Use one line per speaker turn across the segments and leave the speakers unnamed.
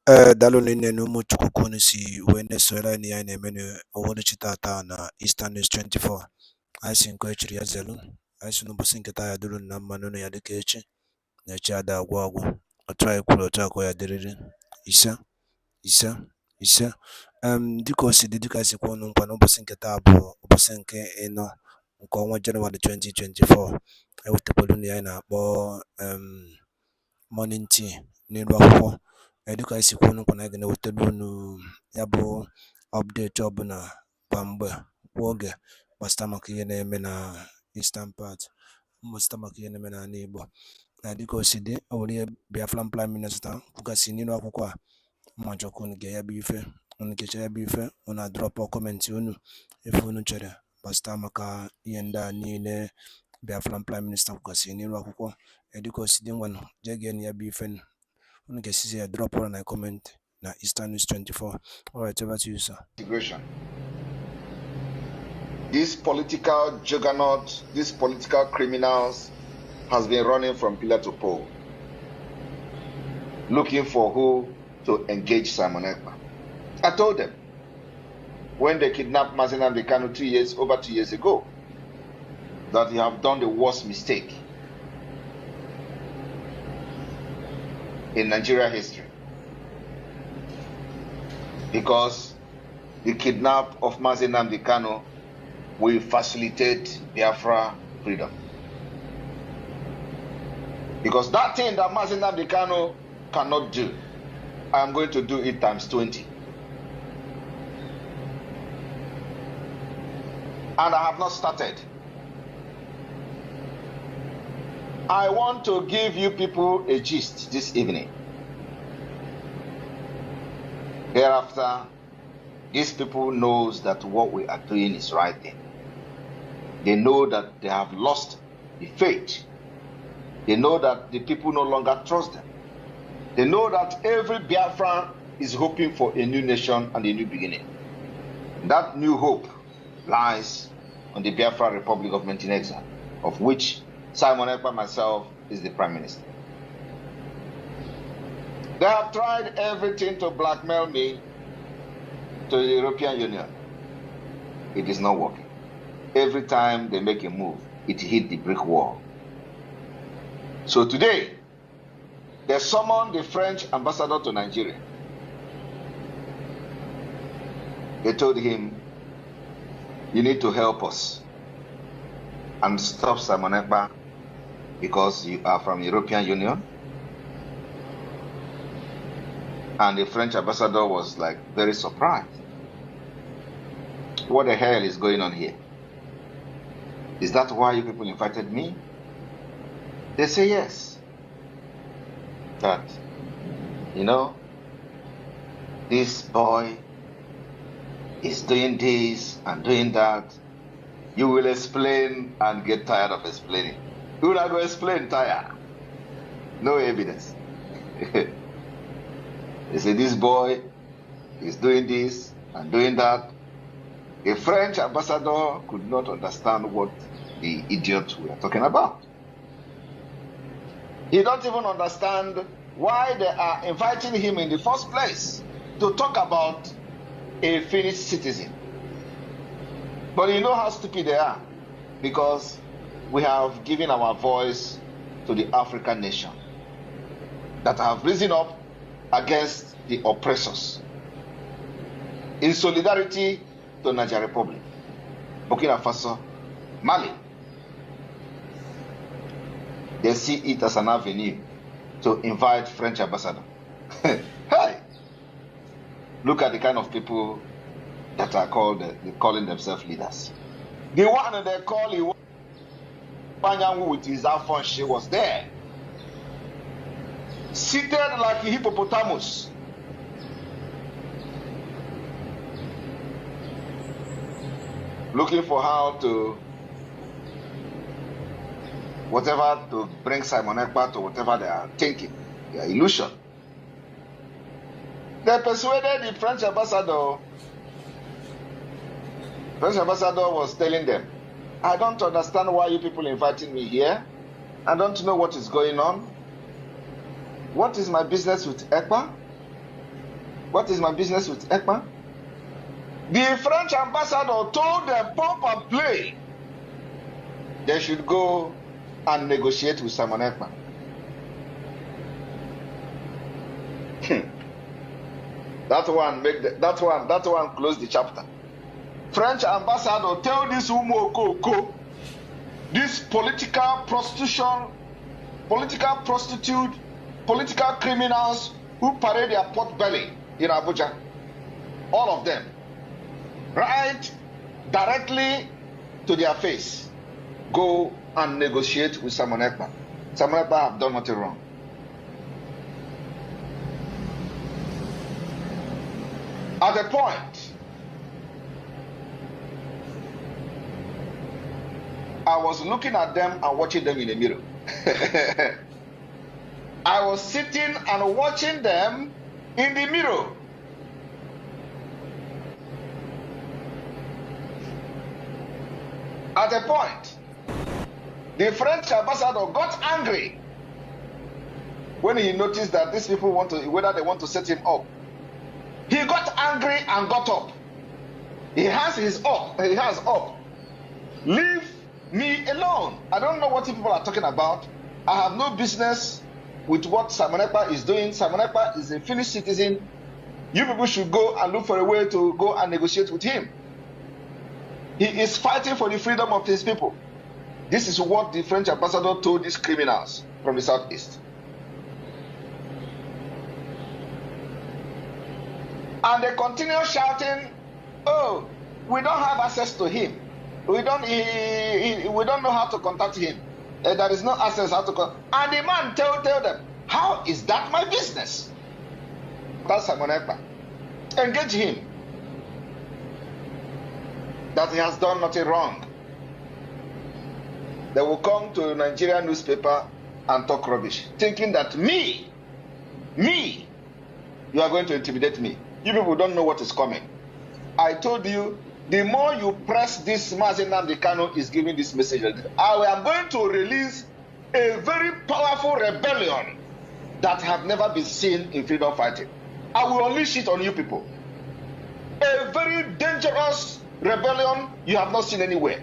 Dalo nene numu chukukuni si wene soela ni ya nemene owole chitata na Eastern News 24. Aisi nkwe chiri ya zelu. Aisi nubusi nketa ya dulu na manono ya dikechi. Na chada agwagu. Otra ekulu otra kwa ya diriri. Isa. Diko si didika si kwa numpa nubusi nketa abu. Ubusi nke eno. Nko January 2024. Ewe tepolu ni ya ina bo morning tea. Nilu akwụkwọ. Dịka isi kwuo nkwa na ga-ewetara unu ya bụ update ọbụla kwa mgbe kwa oge gbasara maka ihe na-eme na Eastern part, gbasara maka ihe na-eme n'ala Igbo. Na dịka o si dị, o nwere ihe Biafran Prime Minister kwugasị n'ilu akwụkwọ a. Mma chọkwa unu ga-ya bụ ife, unu kecha ya bụ ife, unu adrọpụ kọmentị unu ife unu chere gbasara maka ihe ndị a niile Biafran Prime Minister kwugasị n'ilu akwụkwọ. Dịka o si dị, ngwanụ jee gee ya bụ ife. You can see a drop on a comment na Eastern News 24. All right, over to you, sir.
Integration. This political juggernaut, these political criminals has been running from pillar to pole, looking for who to engage Simon Ekpa. I told them when they kidnapped Mazi Nnamdi Kanu over 2 years ago that you have done the worst mistake in Nigeria history, because the kidnap of Mazi Nnamdi Kanu will facilitate Biafra freedom. Because that thing that Mazi Nnamdi Kanu cannot do, I am going to do it times 20. And I have not started. I want to give you people a gist this evening. Thereafter, these people knows that what we are doing is right thing. They know that they have lost the faith. They know that the people no longer trust them. They know that every Biafran is hoping for a new nation and a new beginning. That new hope lies on the Biafra Republic of Montenegro, of which Simon Ekpa myself is the Prime Minister. They have tried everything to blackmail me to the European Union. It is not working. Every time they make a move, it hit the brick wall. So today, they summoned the French ambassador to Nigeria. They told him, you need to help us and stop Simon Ekpa because you are from the European Union. And the French ambassador was like very surprised. What the hell is going on here? Is that why you people invited me? They say yes. That, you know, this boy is doing this and doing that. You will explain and get tired of explaining. You will not go explain, tired. No evidence. They say this boy is doing this and doing that. The French ambassador could not understand what the idiots were talking about. He don't even understand why they are inviting him in the first place to talk about a Finnish citizen. But you know how stupid they are, because we have given our voice to the African nation that have risen up against the oppressors in solidarity to Niger Republic, Burkina Faso, Mali. They see it as an avenue to invite French ambassador. Hey, look at the kind of people that are calling themselves leaders. The one they call Panyangu with his iPhone, she was there, seated like a hippopotamus. Looking for how to, whatever, to bring Simon Ekpa to whatever they are thinking, their illusion. They persuaded the French ambassador. French ambassador was telling them, I don't understand why you people inviting me here. I don't know what is going on. What is my business with Ekpa? What is my business with Ekpa? The French ambassador told them, pump and play, they should go and negotiate with Simon Ekpa. That one close the chapter. French ambassador tell this Umokoko, this political prostitute, political criminals who parade their pot belly in Abuja, all of them, right directly to their face, go and negotiate with Simon Ekpa. Simon Ekpa have done nothing wrong. At a point, I was looking at them and watching them in the mirror. I was sitting and watching them in the mirror. At a point, the French ambassador got angry when he noticed that these people whether they want to set him up. He got angry and got up. He has up. Leave me alone. I don't know what people are talking about. I have no business with what Simon Ekpa is doing. Simon Ekpa is a Finnish citizen. You people should go and look for a way to go and negotiate with him. He is fighting for the freedom of his people. This is what the French ambassador told these criminals from the southeast. And they continue shouting, oh, we don't have access to him. We don't know how to contact him. There is no access how to contact. And the man tell them, how is that my business? That's Simon Ekpa. Engage him. That he has done nothing wrong. They will come to a Nigerian newspaper and talk rubbish, thinking that me, you are going to intimidate me. You people don't know what is coming. I told you, the more you press this, Mazi Nnamdi Kanu is giving this message. I am going to release a very powerful rebellion that have never been seen in freedom fighting. I will unleash it on you people. A very dangerous rebellion you have not seen anywhere.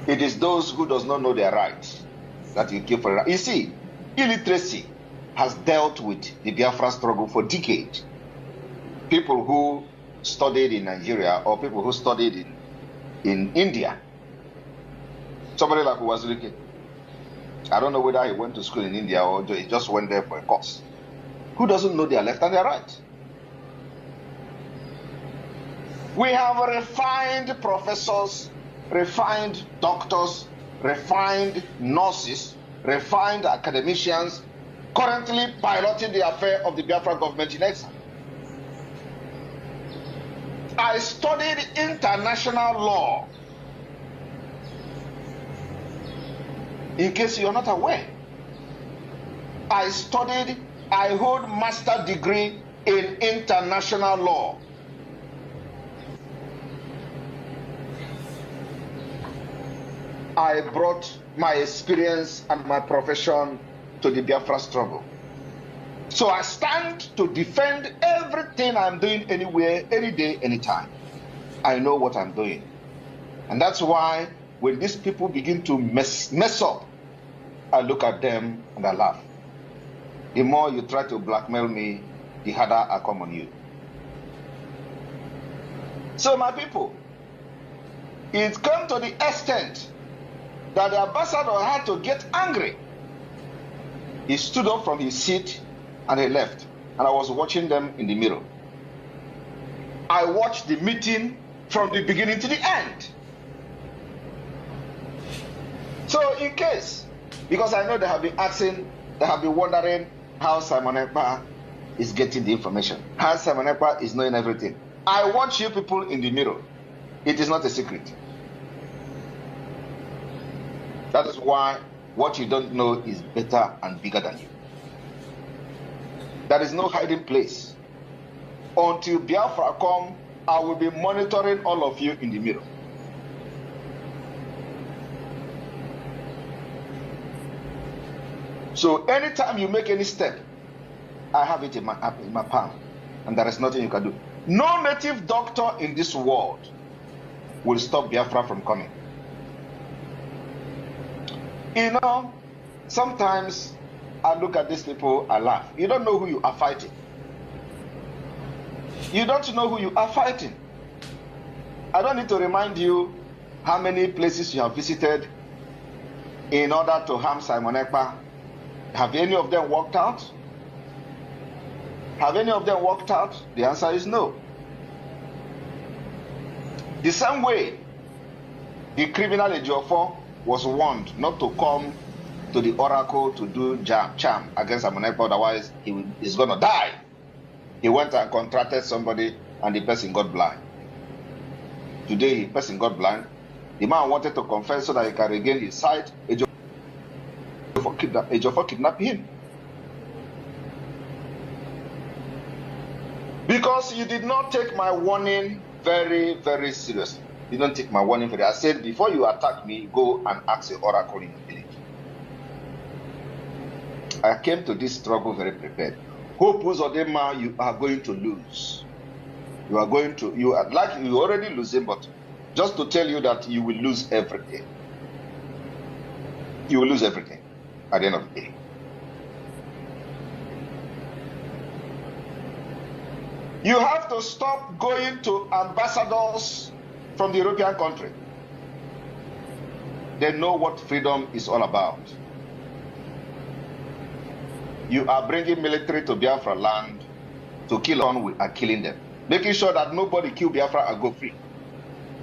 It is those who does not know their rights that you kill for a right. You see, illiteracy has dealt with the Biafra struggle for decades. People who studied in Nigeria or people who studied in India. Somebody like Uwazurike. I don't know whether he went to school in India or he just went there for a course. Who doesn't know their left and their right? We have refined professors, refined doctors, refined nurses, refined academicians, currently piloting the affair of the Biafra government in exile. I studied international law. In case you are not aware, I hold master's degree in international law. I brought my experience and my profession to the Biafra struggle. So I stand to defend everything I'm doing anywhere, any day, anytime. I know what I'm doing. And that's why when these people begin to mess up, I look at them and I laugh. The more you try to blackmail me, the harder I come on you. So my people, it came to the extent that the ambassador had to get angry. He stood up from his seat and he left. And I was watching them in the mirror. I watched the meeting from the beginning to the end. So in case, because I know they have been asking, they have been wondering how Simon Ekpa is getting the information, how Simon Ekpa is knowing everything. I watch you people in the mirror. It is not a secret. That is why what you don't know is better and bigger than you. There is no hiding place. Until Biafra come, I will be monitoring all of you in the mirror. So anytime you make any step, I have it in my palm, and there is nothing you can do. No native doctor in this world will stop Biafra from coming. You know, sometimes I look at these people, I laugh. You don't know who you are fighting. You don't know who you are fighting. I don't need to remind you how many places you have visited in order to harm Simon Ekpa. Have any of them worked out? Have any of them worked out? The answer is no. The same way the criminal Ejiofor was warned not to come to the oracle to do charm against Simon Ekpa, otherwise he's going to die. He went and contracted somebody and the person got blind. Today the person got blind. The man wanted to confess so that he can regain his sight. Ejiofor kidnapped him. Because you did not take my warning very, very seriously. You don't take my warning very. I said, before you attack me, go and ask the oracle in the village. I came to this struggle very prepared. Hope Uzodinma, you are going to lose. You are going to, you are like you already losing, but just to tell you that you will lose everything. You will lose everything at the end of the day. You have to stop going to ambassadors from the European country. They know what freedom is all about. You are bringing military to Biafra land to kill on, we are killing them. Making sure that nobody kill Biafra and go free.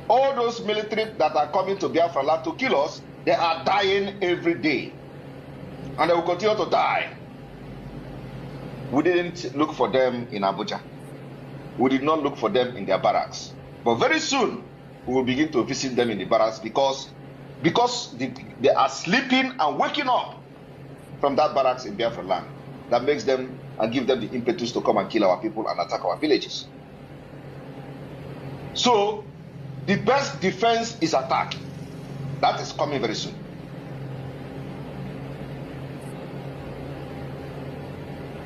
All those military that are coming to Biafra land to kill us, they are dying every day. And they will continue to die. We didn't look for them in Abuja. We did not look for them in their barracks. But very soon, we will begin to visit them in the barracks because they are sleeping and waking up from that barracks in Biafra land. That makes them and give them the impetus to come and kill our people and attack our villages. So, the best defense is attack. That is coming very soon.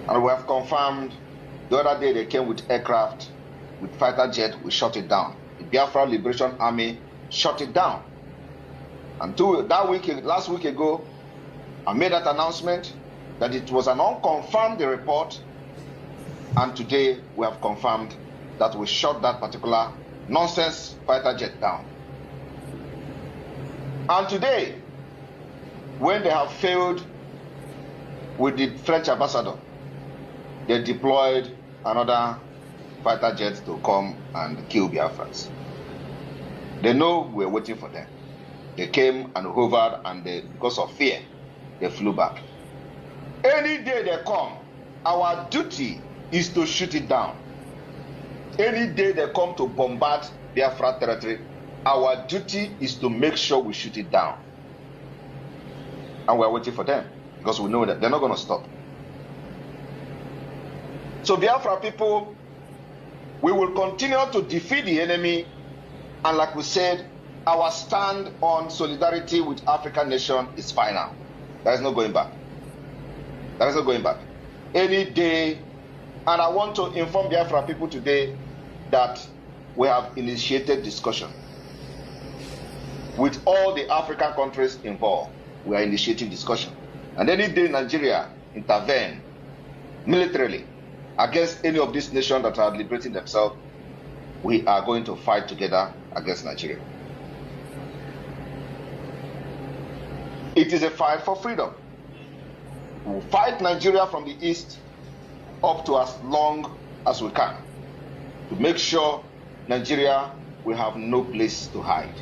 And we have confirmed, the other day they came with aircraft, with fighter jet, we shot it down. The Biafra Liberation Army shot it down. And last week ago, I made that announcement that it was an unconfirmed report, and today we have confirmed that we shot that particular nonsense fighter jet down. And today, when they have failed with the French ambassador, they deployed another fighter jet to come and kill Biafrans. They know we're waiting for them. They came and hovered, and because of fear, they flew back. Any day they come, our duty is to shoot it down. Any day they come to bombard Biafra territory, our duty is to make sure we shoot it down. And we're waiting for them because we know that they're not going to stop. So Biafra people, we will continue to defeat the enemy, and like we said, our stand on solidarity with African nation is final. There is no going back. There is no going back. Any day, and I want to inform Biafra people today that we have initiated discussion with all the African countries involved. We are initiating discussion. And any day Nigeria intervene militarily against any of these nations that are liberating themselves, we are going to fight together against Nigeria. It is a fight for freedom. We will fight Nigeria from the east up to as long as we can to make sure Nigeria will have no place to hide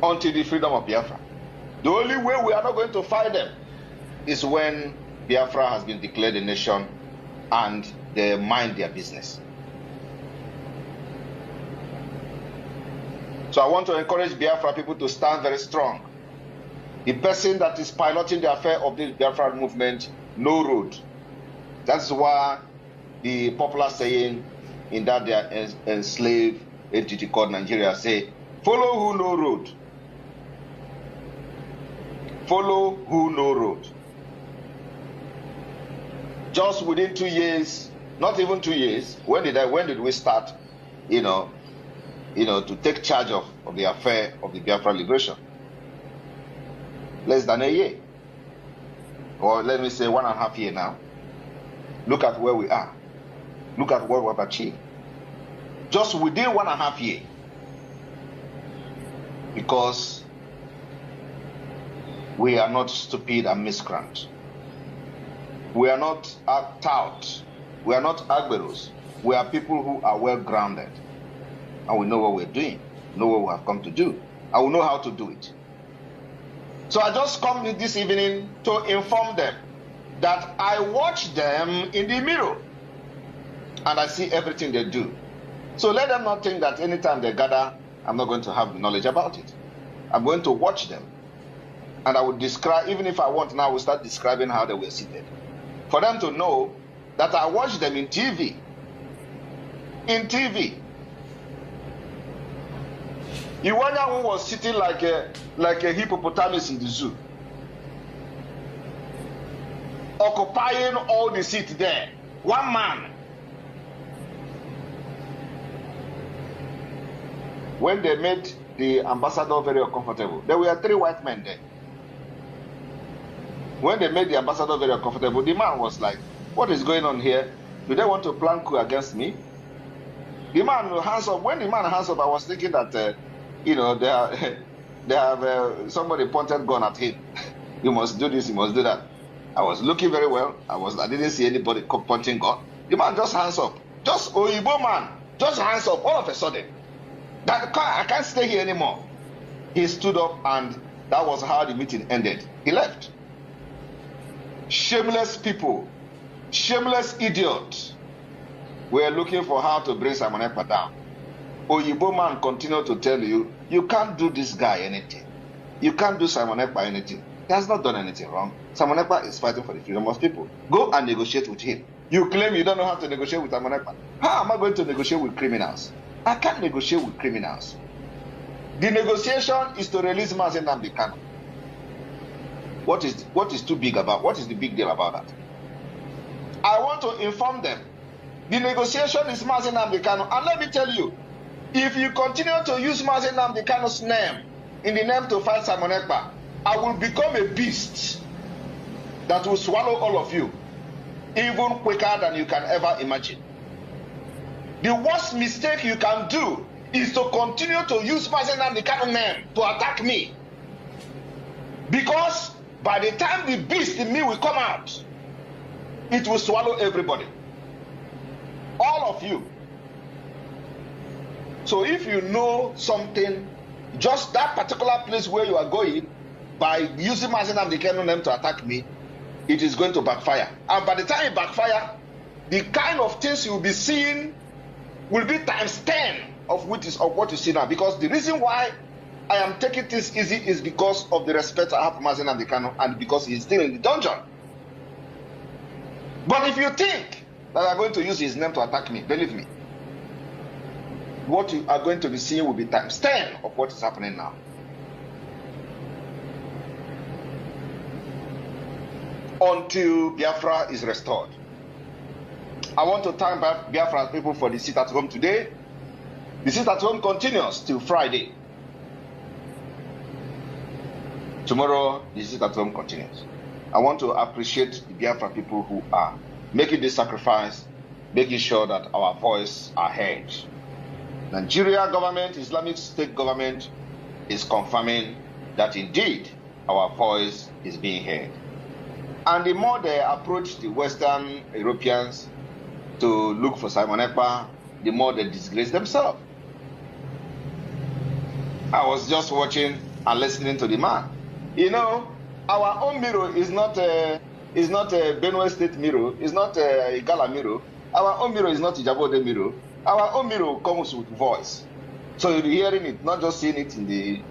until the freedom of Biafra. The only way we are not going to fight them is when Biafra has been declared a nation and they mind their business. So I want to encourage Biafra people to stand very strong. The person that is piloting the affair of the Biafra movement, no road. That's why the popular saying in that they are enslaved entity called Nigeria say, follow who no road. Follow who no road. just within 2 years, not even 2 years, when did we start, to take charge of the affair of the Biafra liberation? Less than a year. Or let me say 1.5 years now. Look at where we are. Look at what we've achieved. Just within 1.5 years. Because we are not stupid and miscreant. We are not tout. We are not agberos. We are people who are well grounded. And we know what we're doing, know what we have come to do, and we know how to do it. So I just come this evening to inform them that I watch them in the mirror and I see everything they do. So let them not think that anytime they gather, I'm not going to have knowledge about it. I'm going to watch them. And I will describe, even if I want now, I will start describing how they were seated. For them to know that I watch them in TV. In TV. Iwanya was sitting like a hippopotamus in the zoo, occupying all the seats there. One man. When they made the ambassador very uncomfortable, there were 3 white men there. When they made the ambassador very uncomfortable, the man was like, "What is going on here? Do they want to plan coup against me?" The man hands up. When the man hands up, I was thinking that they have somebody pointed gun at him. You must do this, you must do that. I was looking very well. I didn't see anybody pointing gun. The man just hands up. Just Oyibo man, just hands up all of a sudden. I can't stay here anymore. He stood up and that was how the meeting ended. He left. Shameless people, shameless idiots were looking for how to bring Simon Ekpa down. Oyibo man continued to tell you, you can't do this guy anything. You can't do Simon Ekpa anything. He has not done anything wrong. Simon Ekpa is fighting for the freedom of people. Go and negotiate with him. You claim you don't know how to negotiate with Simon Ekpa. How am I going to negotiate with criminals? I can't negotiate with criminals. The negotiation is to release Mazi Nnamdi Kanu. What is too big about? What is the big deal about that? I want to inform them. The negotiation is Mazi Nnamdi Kanu. And let me tell you, if you continue to use Mazi Nnamdi Kanu's name in the name to fight Simon Ekpa, I will become a beast that will swallow all of you, even quicker than you can ever imagine. The worst mistake you can do is to continue to use Mazi Nnamdi Kanu's name to attack me. Because by the time the beast in me will come out, it will swallow everybody. All of you. So if you know something, just that particular place where you are going, by using Mazi Nnamdi Kanu's name to attack me, it is going to backfire. And by the time it backfire, the kind of things you will be seeing will be times 10 of what you see now. Because the reason why I am taking this easy is because of the respect I have for Mazi Nnamdi Kanu and because he is still in the dungeon. But if you think that I am going to use his name to attack me, believe me, what you are going to be seeing will be times 10 of what is happening now. Until Biafra is restored. I want to thank Biafra people for the sit at home today. The sit at home continues till Friday. Tomorrow, the sit at home continues. I want to appreciate the Biafra people who are making this sacrifice, making sure that our voice are heard. Nigeria government, Islamic State government is confirming that indeed our voice is being heard. And the more they approach the Western Europeans to look for Simon Ekpa, the more they disgrace themselves. I was just watching and listening to the man. You know, our own mirror is not a Benue State mirror, it's not a Igala mirror. Our own mirror is not a Ijabode mirror. Our own mirror comes with voice. So you'll be hearing it, not just seeing it in the,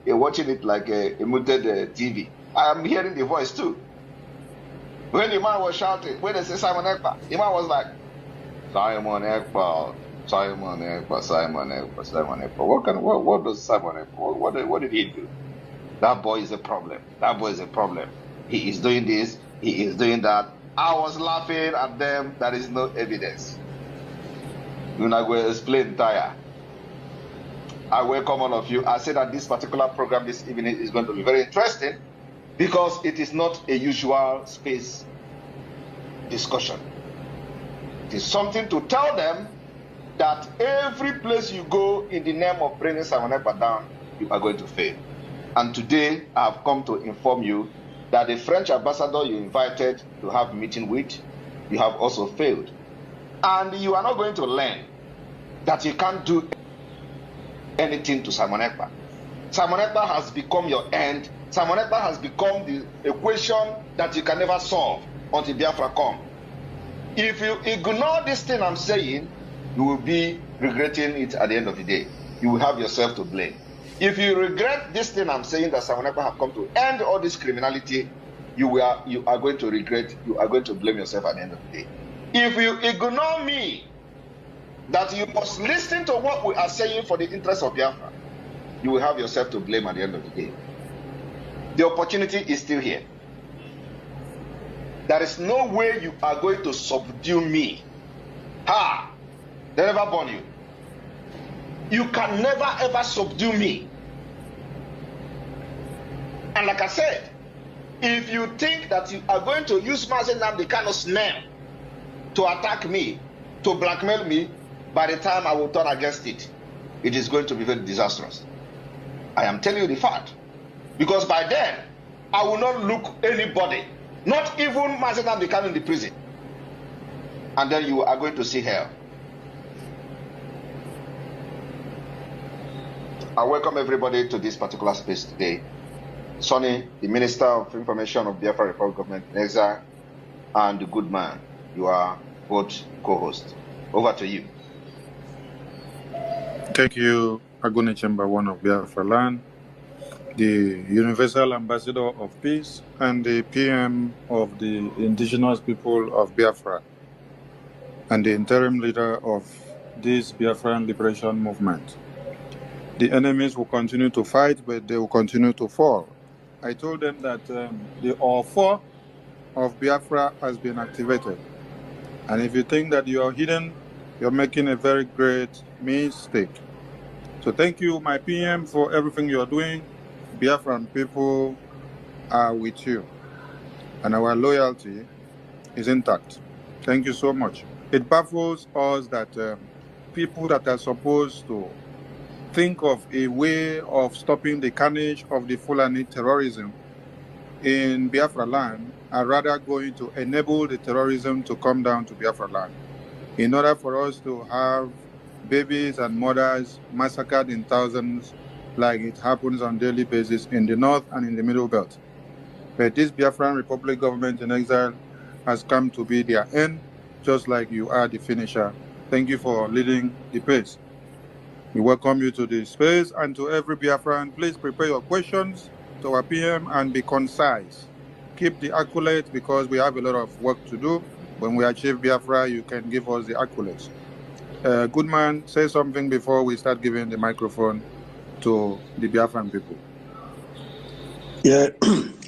you're watching it like a muted TV. I am hearing the voice too. When the man was shouting, when they say Simon Ekpa, the man was like, Simon Ekpa, Simon Ekpa, Simon Ekpa, Simon Ekpa. What does Simon Ekpa, what did he do? That boy is a problem. That boy is a problem. He is doing this, he is doing that. I was laughing at them. There is no evidence. You're not going to explain tire. I welcome all of you. I say that this particular program this evening is going to be very interesting because it is not a usual space discussion. It is something to tell them that every place you go in the name of bringing Simon Ekpa down, you are going to fail. And today I have come to inform you that the French ambassador you invited to have a meeting with, you have also failed. And you are not going to learn that you can't do anything to Simon Ekpa. Simon Ekpa has become your end. Simon Ekpa has become the equation that you can never solve until Biafra come. If you ignore this thing I'm saying, you will be regretting it at the end of the day. You will have yourself to blame. If you regret this thing I'm saying, that Simon Ekpa have come to end all this criminality, you are going to regret, you are going to blame yourself at the end of the day. If you ignore me, that you must listen to what we are saying for the interest of Biafra, you will have yourself to blame at the end of the day. The opportunity is still here. There is no way you are going to subdue me. Ha! They never born you. You can never ever subdue me. And like I said, if you think that you are going to use Mazen Nnamdi's name to attack me, to blackmail me, by the time I will turn against it, it is going to be very disastrous. I am telling you the fact. Because by then, I will not look anybody, not even Mazen Nnamdi in the prison. And then you are going to see hell. I welcome everybody to this particular space today. Sonny, the Minister of Information of Biafra Republic Government in Exile, and the good man, you are both co-hosts. Over to you.
Thank you, Agone Chamber 1 of Biafra Land, the Universal Ambassador of Peace, and the PM of the indigenous people of Biafra, and the interim leader of this Biafran liberation movement. The enemies will continue to fight, but they will continue to fall. I told them that the offer of Biafra has been activated. And if you think that you are hidden, you're making a very great mistake. So thank you, my PM, for everything you're doing. Biafran people are with you. And our loyalty is intact. Thank you so much. It baffles us that people that are supposed to think of a way of stopping the carnage of the Fulani terrorism in Biafra land are rather going to enable the terrorism to come down to Biafra land in order for us to have babies and mothers massacred in thousands like it happens on a daily basis in the north and in the middle belt. But this Biafran Republic government in exile has come to be their end, just like you are the finisher. Thank you for leading the pace. We welcome you to the space, and to every Biafran, please prepare your questions to our PM and be concise. Keep the accolades because we have a lot of work to do. When we achieve Biafra, you can give us the accolades. Good man, say something before we start giving the microphone to the Biafran people.
Yeah,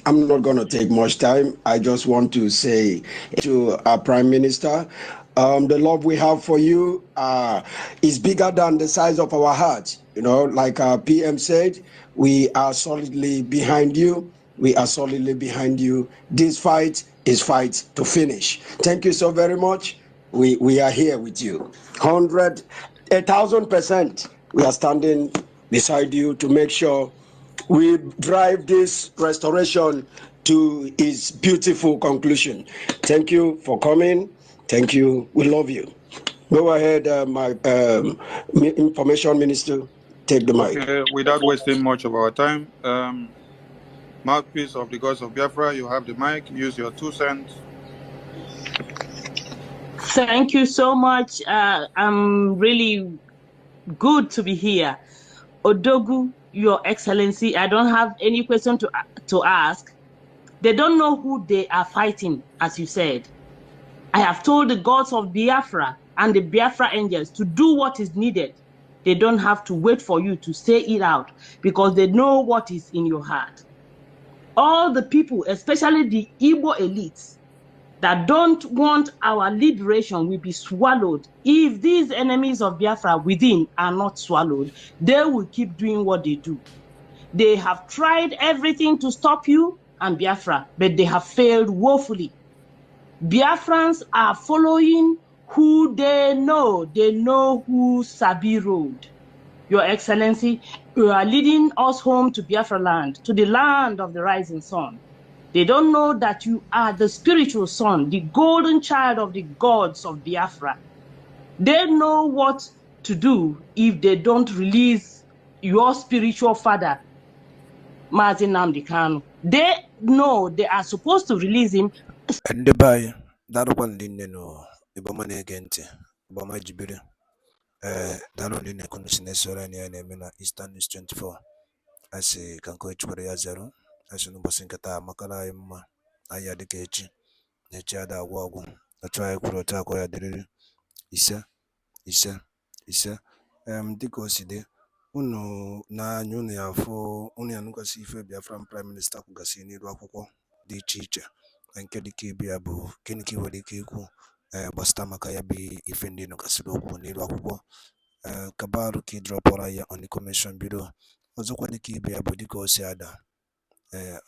I'm not going to take much time. I just want to say to our Prime Minister, the love we have for you is bigger than the size of our hearts. You know, like our PM said, we are solidly behind you. We are solidly behind you. This fight is fight to finish. Thank you so very much. We are here with you. 1,000%. We are standing beside you to make sure we drive this restoration to its beautiful conclusion. Thank you for coming. Thank you. We love you. Go ahead, my Information Minister. Take the mic.
Okay, without wasting much of our time, mouthpiece of the gods of Biafra, you have the mic. Use your 2 cents.
Thank you so much. I'm really good to be here. Odogu, Your Excellency, I don't have any question to ask. They don't know who they are fighting, as you said. I have told the gods of Biafra and the Biafra angels to do what is needed. They don't have to wait for you to say it out because they know what is in your heart. All the people, especially the Igbo elites, that don't want our liberation will be swallowed. If these enemies of Biafra within are not swallowed, they will keep doing what they do. They have tried everything to stop you and Biafra, but they have failed woefully. Biafrans are following who they know. They know who Sabi rode. Your Excellency, you are leading us home to Biafra land, to the land of the rising sun. They don't know that you are the spiritual son, the golden child of the gods of Biafra. They know what to do if they don't release your spiritual father, Mazin Nnamdi Kanu. They know they are supposed to release him.
Ndị be anyị, daalụkwa ndị nne nụ Igbo ọma na-ege ntị, Igbo ọma jibere. Daalụ ndị na-ekunu si na-esoro anyị ya na-eme na Eastern News 24. Asị ka nke echikwara ya zero. Asị n'ụbọchị nke taa makara anyị mma, anyị ya dịka echi, na echi ada agwụ agwụ. Otu anyị kwuru otu akwa ya dịrịrị. Ise ise ise. Dịka o si dị, unu na-anya unu ya afụ, unu ya nụgasị ife Biafran Prime Minister kwugasị n'iru akwụkwọ dị iche iche. Nke dịka ibe ya bụ gịnị ka ị nwere ike ikwu gbasata maka ya bụ ife ndị nụgasịrị okwu n'iru akwụkwọ. Kabarụ ka ị drọpụra ya on the commission bido. Ọzọkwa dịka ibe ya bụ dịka o si ada,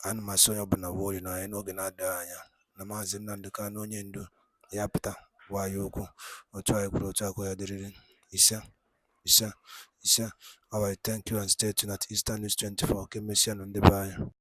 ana m asị onye ọbụla wori na anyị n'oge na-adịghị anya na Maazị Nnamdi Kanu onye ndu ya pụta gwa ya okwu otu anyị kwuru otu akwa ya dịrịrị. Ise ise ise. All right, thank you and stay tuned at Eastern News 24. Ka emesịa nụ ndị be anyị.